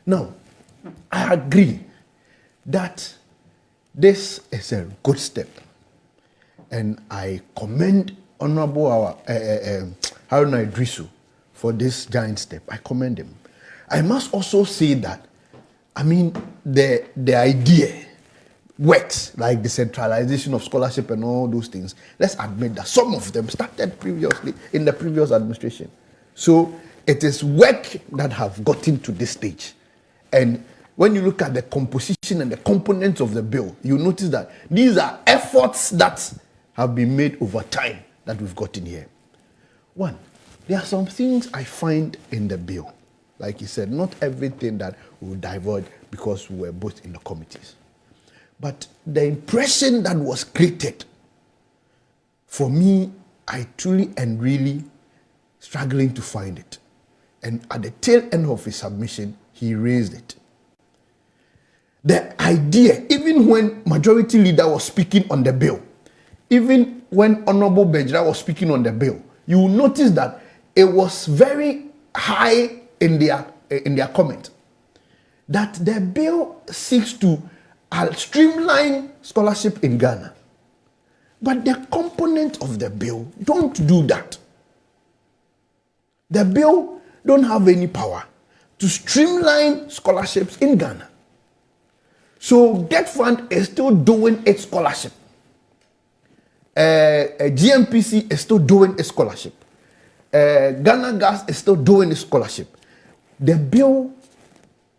Now, I agree that this is a good step, and I commend Honorable Haruna Idrisu for this giant step. I commend him. I must also say that, I mean, the idea works, like decentralization of scholarship and all those things. Let's admit that some of them started previously in the previous administration. So it is work that have gotten to this stage. And when you look at the composition and the components of the bill, you notice that these are efforts that have been made over time that we've gotten here. One, there are some things I find in the bill. Like you said, not everything that will diverge because we were both in the committees. But the impression that was created, for me, I truly and really struggling to find it. And at the tail end of his submission, he raised it. The idea, even when Majority Leader was speaking on the bill, even when Honorable Bejra was speaking on the bill, you will notice that it was very high in their comment, that the bill seeks to streamline scholarship in Ghana. But the component of the bill don't do that. The bill don't have any power to streamline scholarships in Ghana. So Debt Fund is still doing its scholarship. GMPC is still doing its scholarship. Ghana Gas is still doing its scholarship. The bill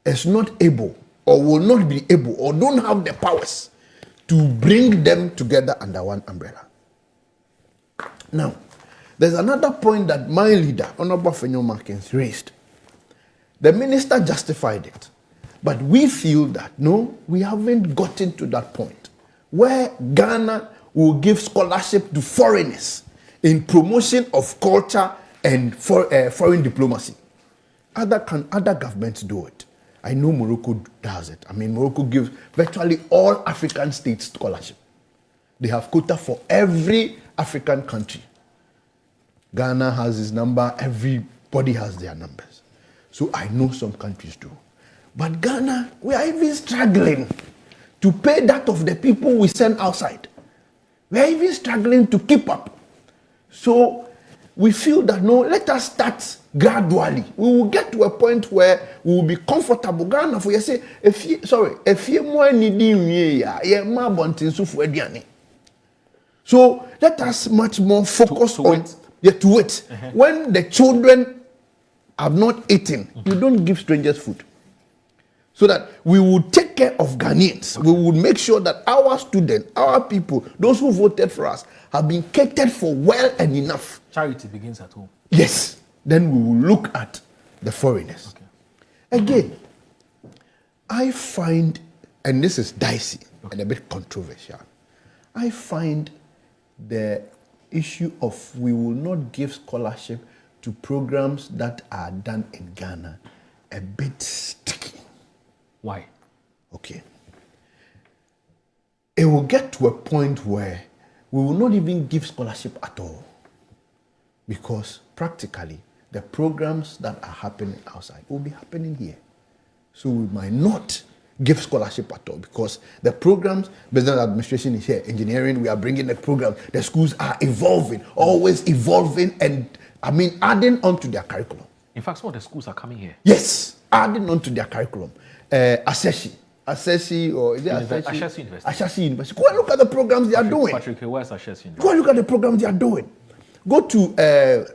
is not able or will not be able or don't have the powers to bring them together under one umbrella. Now, there's another point that my leader, Honorable Fenyo Markins, raised. The minister justified it. But we feel that, no, we haven't gotten to that point where Ghana will give scholarship to foreigners in promotion of culture and foreign diplomacy. Other governments do it. I know Morocco does it. I mean, Morocco gives virtually all African states scholarship. They have quota for every African country. Ghana has its number. Everybody has their numbers. So I know some countries do. But Ghana, we are even struggling to pay that of the people we send outside. We are even struggling to keep up. So we feel that, no, let us start gradually. We will get to a point where we will be comfortable. Ghana, for you say, if you more needing so let us much more focus on to it. When the children have not eaten, you don't give strangers food. So that we will take care of Ghanaians. We will make sure that our students, our people, those who voted for us, have been catered for well and enough. Charity begins at home. Yes. Then we will look at the foreigners. Okay. Again, I find, and this is dicey and a bit controversial, I find the issue of we will not give scholarship to programs that are done in Ghana a bit sticky. Why? Okay. It will get to a point where we will not even give scholarship at all. Because practically, the programs that are happening outside will be happening here. So we might not give scholarship at all because the programs, business administration is here, engineering, we are bringing the program. The schools are evolving, always evolving and, adding on to their curriculum. In fact, some of the schools are coming here. Yes, adding on to their curriculum. Assessi, or is it Ashesi University? Ashesi University. Go and look at the programs they are doing. Patrick, where's Ashesi University? Go and look at the programs they are doing. Go to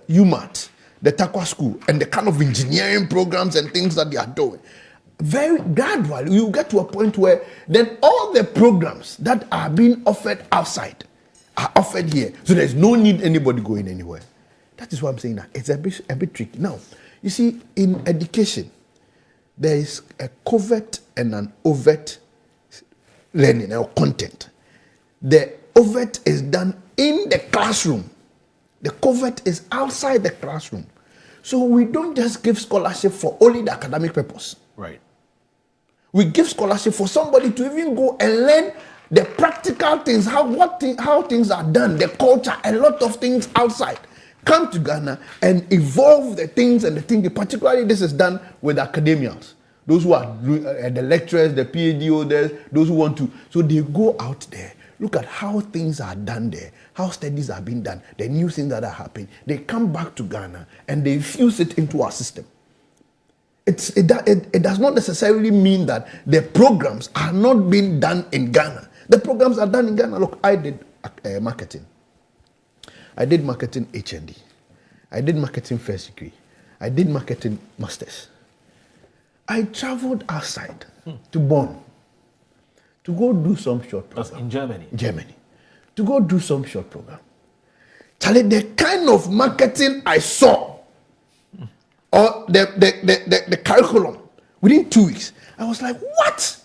UMAT, the Takwa School, and the kind of engineering programs and things that they are doing. Very gradually, you get to a point where then all the programs that are being offered outside are offered here. So there's no need anybody going anywhere. That is why I'm saying that it's a bit tricky. Now, you see, in education, there is a covert and an overt learning or content. The overt is done in the classroom. The covert is outside the classroom. So we don't just give scholarship for only the academic purpose. Right. We give scholarship for somebody to even go and learn the practical things, how things are done, the culture, a lot of things outside. Come to Ghana and evolve the things and the things. Particularly, this is done with academians. those who are the lecturers, the PhD holders, those who want to. So they go out there, look at how things are done there, how studies are being done, the new things that are happening. They come back to Ghana and they fuse it into our system. It does not necessarily mean that the programs are not being done in Ghana. The programs are done in Ghana. Look, I did marketing. I did marketing HND. I did marketing first degree. I did marketing masters. I traveled outside to Bonn to go do some short program. That's in Germany? Germany. To go do some short program. Charlie, the kind of marketing I saw, or the curriculum, within 2 weeks, I was like, what?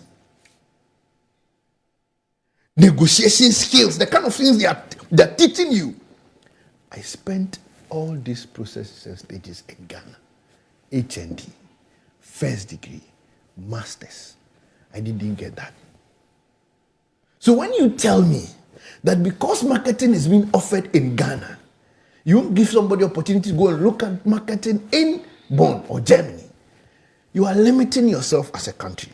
Negotiation skills, the kind of things they're teaching you. I spent all these processes and stages in Ghana. HND, first degree, masters. I didn't get that. So when you tell me that because marketing is being offered in Ghana, you give somebody opportunity to go and look at marketing in Bonn or Germany, you are limiting yourself as a country.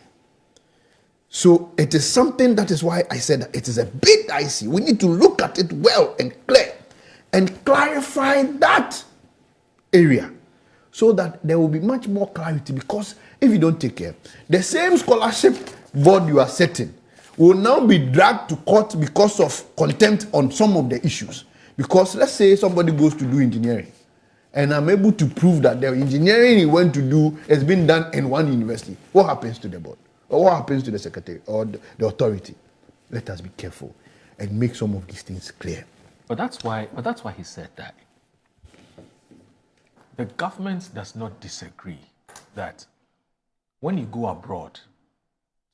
So it is something, that is why I said that it is a bit dicey. We need to look at it well and clear and clarify that area so that there will be much more clarity, because if you don't take care, the same scholarship board you are setting will now be dragged to court because of contempt on some of the issues. Because let's say somebody goes to do engineering and I'm able to prove that the engineering he went to do has been done in one university. What happens to the board? Or what happens to the secretary or the authority? Let us be careful and make some of these things clear. But that's why he said that. The government does not disagree that when you go abroad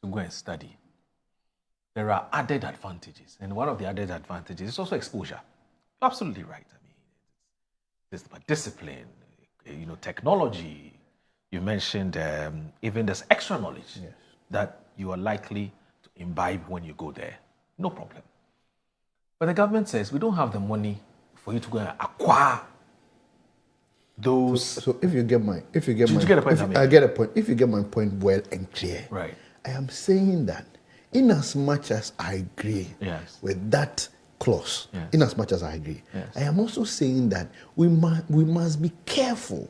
to go and study, there are added advantages. And one of the added advantages is also exposure. You're absolutely right. I mean, it's about discipline, technology. You mentioned even there's extra knowledge that you are likely to imbibe when you go there. No problem. But the government says we don't have the money for you to go and acquire those. So if you get my, Did you get a point? I get a point. If you get my point well and clear, right? I am saying that in as much as I agree with that clause, in as much as I agree, I am also saying that we must be careful,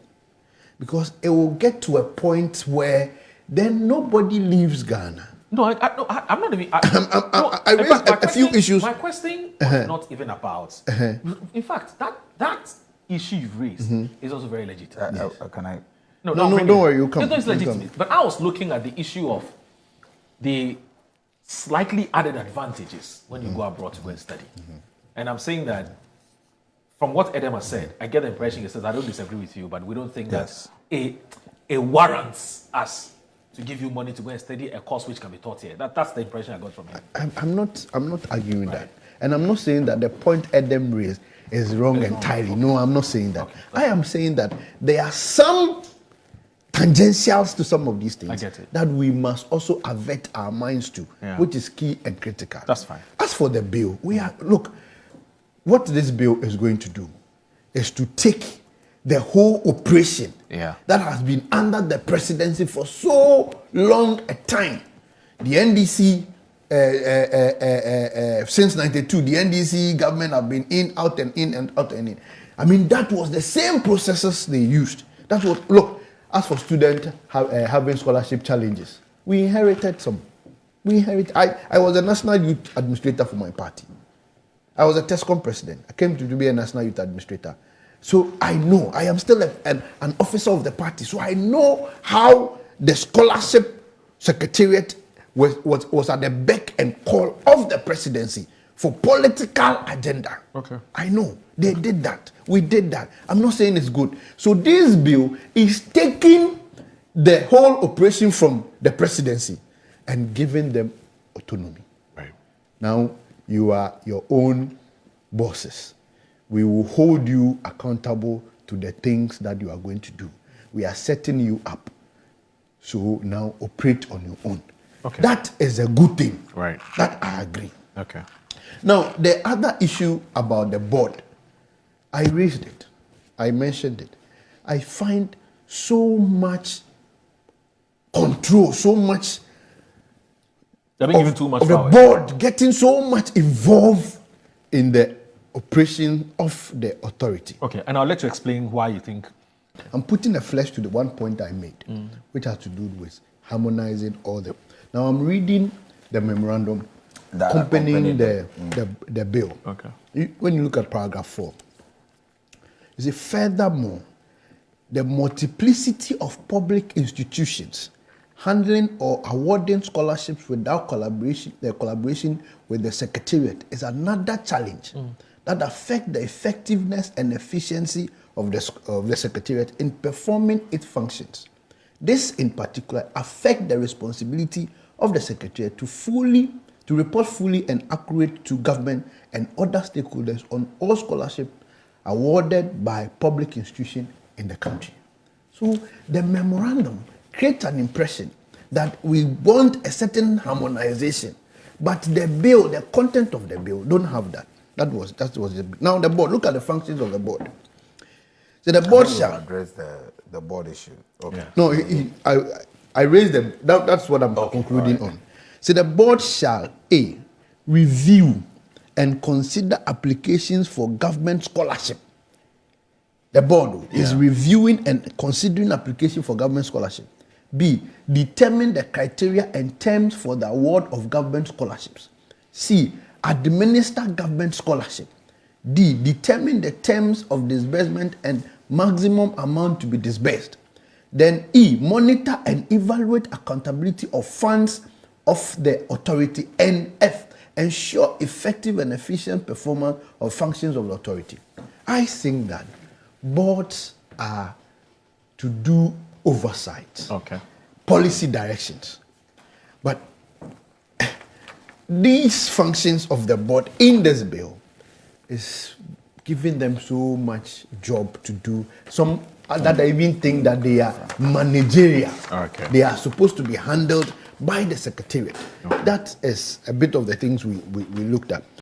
because it will get to a point where then nobody leaves Ghana. No, I'm not even. I raised a few issues. My question was not even about. In fact, that issue you've raised is also very legitimate. Can I? No, don't worry. You come. It's legitimate. But I was looking at the issue of the slightly added advantages when you go abroad to go and study, and I'm saying that from what Edem has said, I get the impression he says, I don't disagree with you, but we don't think that it warrants us to give you money to go and study a course which can be taught here. That's the impression I got from him. I'm not arguing that. And I'm not saying that the point Edem raised is wrong entirely. No, I'm not saying that. Okay. I am saying that there are some tangentials to some of these things that we must also avert our minds to, which is key and critical. That's fine. As for the bill, what this bill is going to do is to take the whole operation that has been under the presidency for so long a time. The NDC, since 92, the NDC government have been in, out and in and out and in. I mean, that was the same processes they used. That's what, look, as for students having scholarship challenges, we inherited some. I was a national youth administrator for my party. I was a TESCOM president. I came to be a national youth administrator. So I know, I am still an officer of the party. So I know how the scholarship secretariat was at the beck and call of the presidency for political agenda. Okay. I know. They did that. We did that. I'm not saying it's good. So this bill is taking the whole operation from the presidency and giving them autonomy. Right. Now, you are your own bosses. We will hold you accountable to the things that you are going to do. We are setting you up. So now operate on your own. Okay. That is a good thing. Right. That I agree. Okay. Now, the other issue about the board, I raised it. I mentioned it. I find so much control, so much They're being given too much of the power. board getting so much involved in the operation of the authority. Okay, and I'll let you explain why you think. I'm putting a flesh to the one point I made, which has to do with harmonizing all the. Now I'm reading the memorandum That accompanying accompanied the bill. Okay. When you look at paragraph 4, you see, furthermore, the multiplicity of public institutions handling or awarding scholarships without collaboration with the Secretariat is another challenge that affects the effectiveness and efficiency of the Secretariat in performing its functions. This, in particular, affects the responsibility of the Secretariat to report fully and accurate to government and other stakeholders on all scholarships awarded by public institutions in the country. So the memorandum creates an impression that we want a certain harmonization, but the bill, the content of the bill, don't have that. That was now the board. Look at the functions of the board. So the board shall address the board issue. Okay. Yeah. No, I raised them. That's what I'm concluding on. So the board shall A, review and consider applications for government scholarship. The board is reviewing and considering application for government scholarship. B, determine the criteria and terms for the award of government scholarships. C, administer government scholarship. D, determine the terms of disbursement and maximum amount to be disbursed. Then E, monitor and evaluate accountability of funds of the authority. And F, ensure effective and efficient performance of functions of the authority. I think that boards are to do oversight, policy directions. But these functions of the board in this bill is giving them so much job to do. Some that I even think that they are managerial. They are supposed to be handled by the Secretariat. That is a bit of the things we looked at.